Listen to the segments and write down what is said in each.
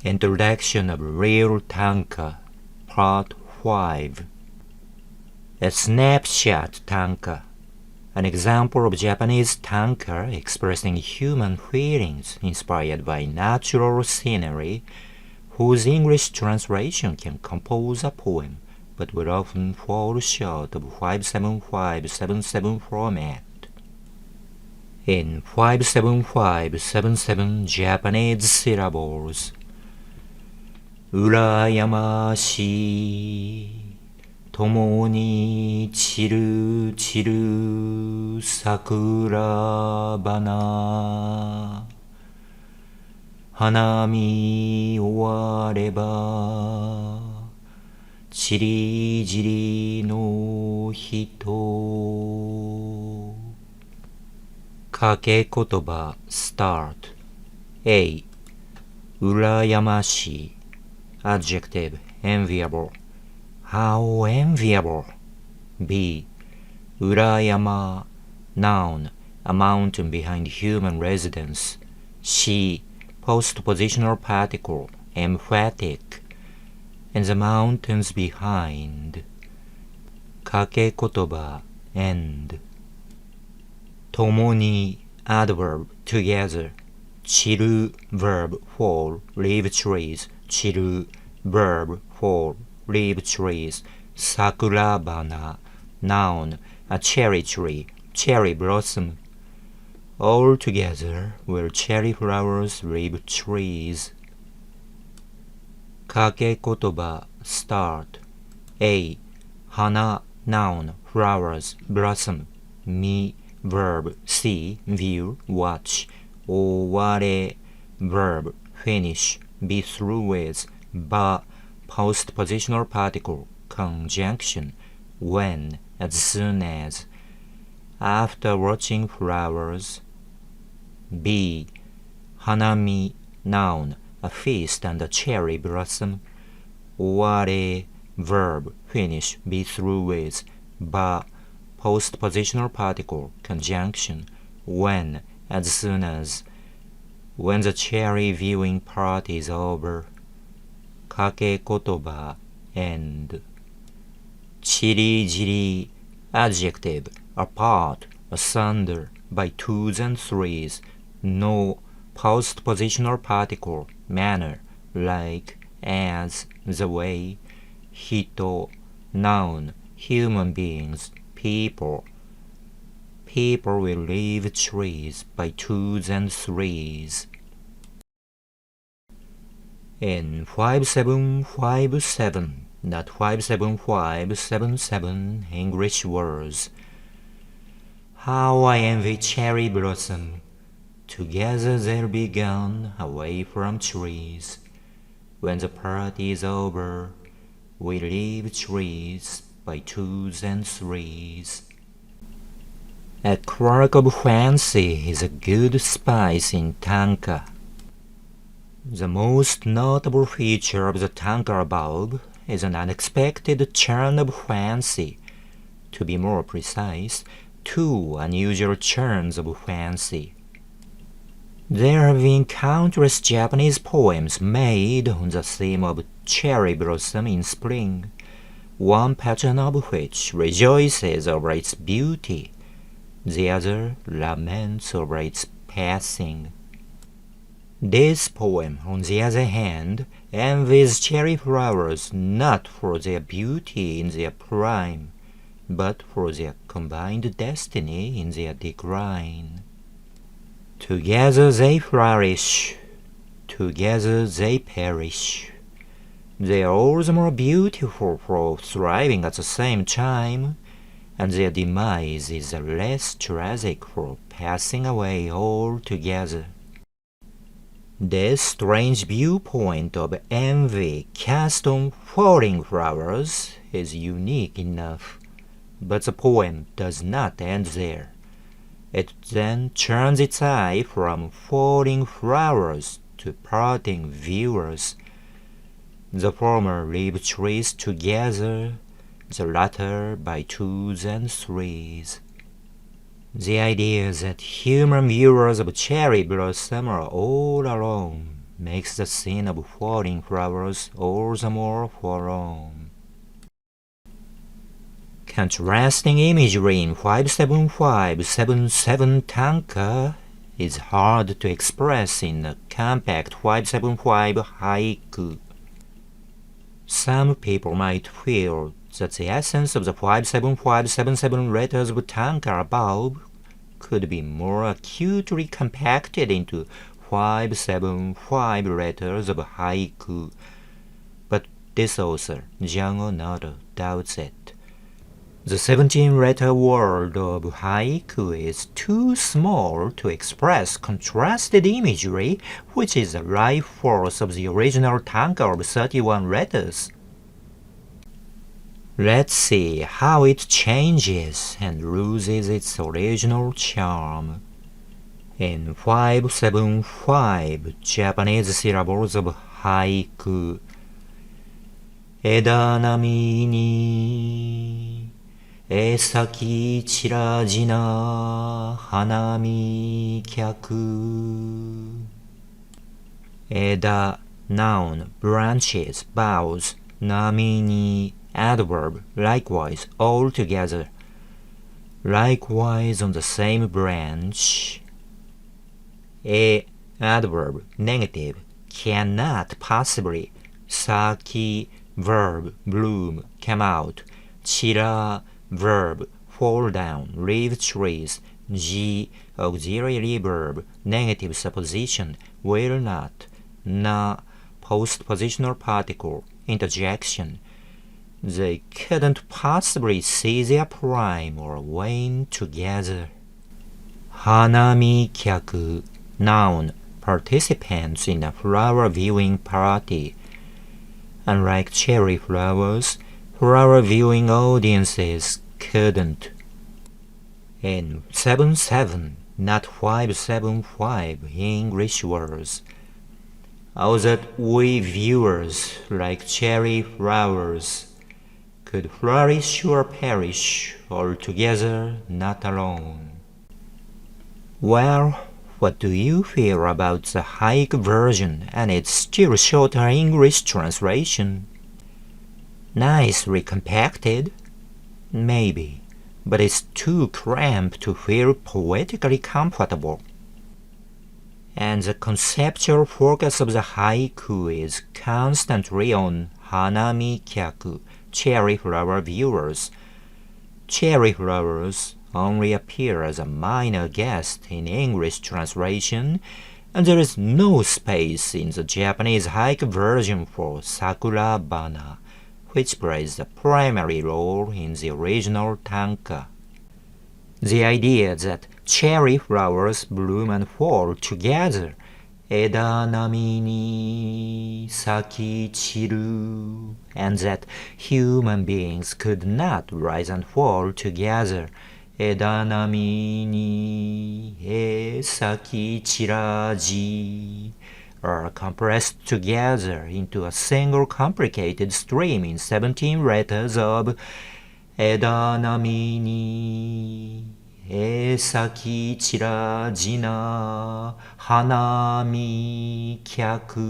Introduction of Real Tanka, Part 5. A Snapshot Tanka, an example of Japanese tanka expressing human feelings inspired by natural scenery, whose English translation can compose a poem, but will often fall short of 57577 format. In 57577 Japanese syllables, 羨ましい共に散る散る桜花花見終わればちりぢりの人掛け言葉 start A 羨ましいAdjective, enviable. How enviable. B. Urayama, noun, a mountain behind human residence. C. Postpositional particle, emphatic. And the mountains behind. Kakekotoba, end. Tomoni, adverb, together. Chiru, verb, fall, leave trees. Chiru, verb, fall, leave trees. Sakurabana, noun, a cherry tree, cherry blossom. All together where cherry flowers leave trees. Kakekotoba, start. A. Hana, noun, flowers, blossom. Mi, verb, see, view, watch. Oware, verb, finish. Be through with. Ba, postpositional particle, conjunction. When, as soon as. After watching flowers. B. Hanami, noun, a feast and a cherry blossom. Oware, verb, finish, be through with. Ba, postpositional particle, conjunction. When, as soon as. When the cherry viewing party is over. Kakekotoba, end. Chiri-jiri, adjective, apart, asunder, by twos and threes. No postpositional particle, manner, like, as, the way. Hito, noun, human beings, people. People will leave trees by twos and threes. In 5757, not 57577 English words. How I envy cherry blossom. Together they'll be gone away from trees. When the party is over, we leave trees by twos and threes. A quirk of fancy is a good spice in tanka. The most notable feature of the tanka above is an unexpected turn of fancy. To be more precise, two unusual turns of fancy. There have been countless Japanese poems made on the theme of cherry blossom in spring, one pattern of which rejoices over its beauty. The other laments over its passing. This poem, on the other hand, envies cherry flowers not for their beauty in their prime, but for their combined destiny in their decline. Together they flourish, together they perish. They are all the more beautiful for thriving at the same time, and their demise is the less tragic for passing away altogether. This strange viewpoint of envy cast on falling flowers is unique enough, but the poem does not end there. It then turns its eye from falling flowers to parting viewers. The former leave trees together, the latter by twos and threes. The idea that human viewers of cherry blossom are all alone makes the scene of falling flowers all the more forlorn. Contrasting imagery in 575-77 Tanka is hard to express in a compact 575 haiku. Some people might feel that the essence of the 575-77 letters of Tanka above could be more acutely compacted into 575 letters of haiku, but this author, Jang Onoda, doubts it. The 17-letter word of haiku is too small to express contrasted imagery, which is the life force of the original tanka of 31 letters. Let's see how it changes and loses its original charm. In 575 Japanese syllables of haiku, 枝波に絵先散らじな花見客。枝 noun, branches, boughs, 波に adverb, likewise, all together. Likewise on the same branch. A adverb, negative, cannot possibly. Saki, verb, bloom, come out. Chira, verb, fall down, leave trees. Ji, auxiliary verb, negative supposition, will not. Na, postpositional particle, interjection. They couldn't possibly see their prime or wane together. Hanami kyaku, noun, participants in a flower viewing party. Unlike cherry flowers, flower viewing audiences couldn't. In 77, not 575 English words. Oh, that we viewers, like cherry flowers, could flourish or perish, altogether not alone. Well, what do you feel about the haiku version and its still shorter English translation? Nicely compacted? Maybe, but it's too cramped to feel poetically comfortable. And the conceptual focus of the haiku is constantly on hanami kyaku, cherry flower viewers. Cherry flowers only appear as a minor guest in English translation, and there is no space in the Japanese haiku version for sakura bana, which plays the primary role in the original tanka. The idea that cherry flowers bloom and fall together, 枝波に咲き散る, and that human beings could not rise and fall together, 枝波に絵咲き散らじ, are compressed together into a single complicated stream in 17 letters of 枝波に絵咲き散らじな花見客.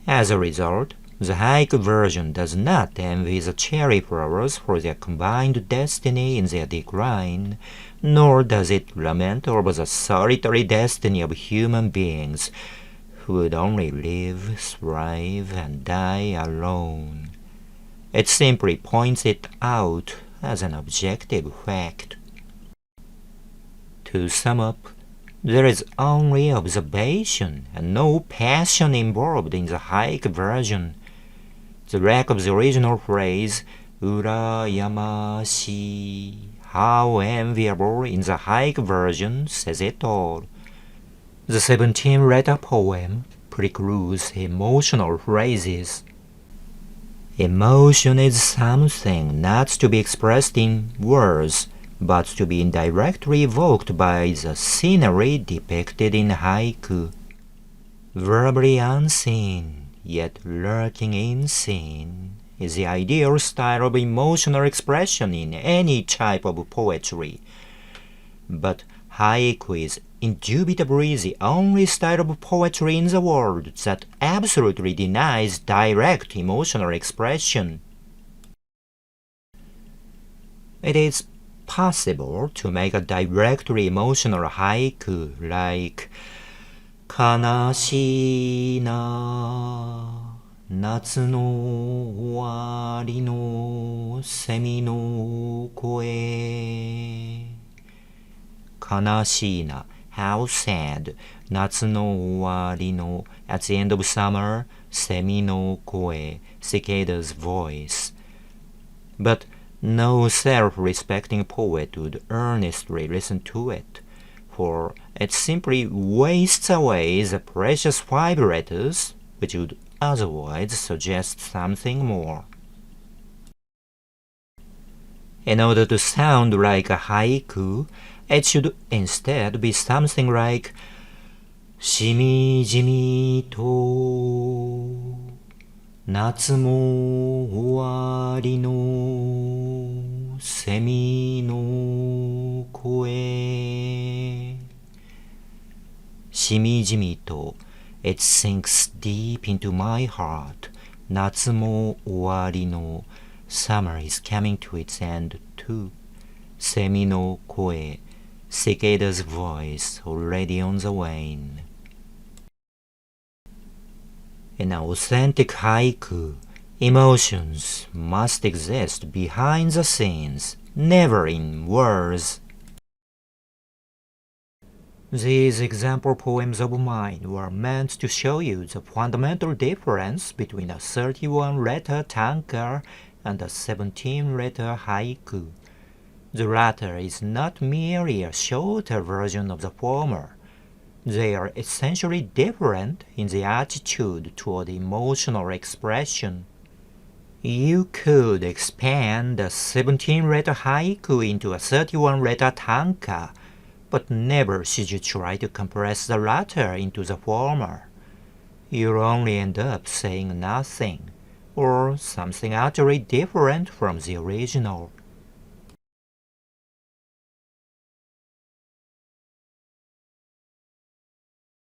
As a result, the haiku version does not envy the cherry flowers for their combined destiny in their decline, nor does it lament over the solitary destiny of human beings who would only live, thrive, and die alone. It simply points it out as an objective fact. To sum up, there is only observation and no passion involved in the haiku version. The lack of the original phrase, urayamashi, how enviable, in the haiku version says it all. The 17-letter poem precludes emotional phrases. Emotion is something not to be expressed in words, but to be indirectly evoked by the scenery depicted in haiku. Verbally unseen, yet lurking in scene, is the ideal style of emotional expression in any type of poetry. But haiku is indubitably the only style of poetry in the world that absolutely denies direct emotional expression. It is possible to make a directly emotional haiku like 悲しいな夏の終わりのセミの声悲しいな How sad 夏の終わりの At the end of summer セミの声 Cicada's voice. But no self-respecting poet would earnestly listen to it, for it simply wastes away the precious 5 letters which would otherwise suggest something more. In order to sound like a haiku, it should instead be something like しみじみと夏も終わりのセミの声しみじみと It sinks deep into my heart 夏も終わりの Summer is coming to its end too セミの声 Cicada's voice already on the wane. In authentic haiku, emotions must exist behind the scenes, never in words. These example poems of mine were meant to show you the fundamental difference between a 31-letter tanka and a 17-letter haiku. The latter is not merely a shorter version of the former. They are essentially different in the attitude toward emotional expression. You could expand a 17-letter haiku into a 31-letter tanka, but never should you try to compress the latter into the former. You'll only end up saying nothing, or something utterly different from the original.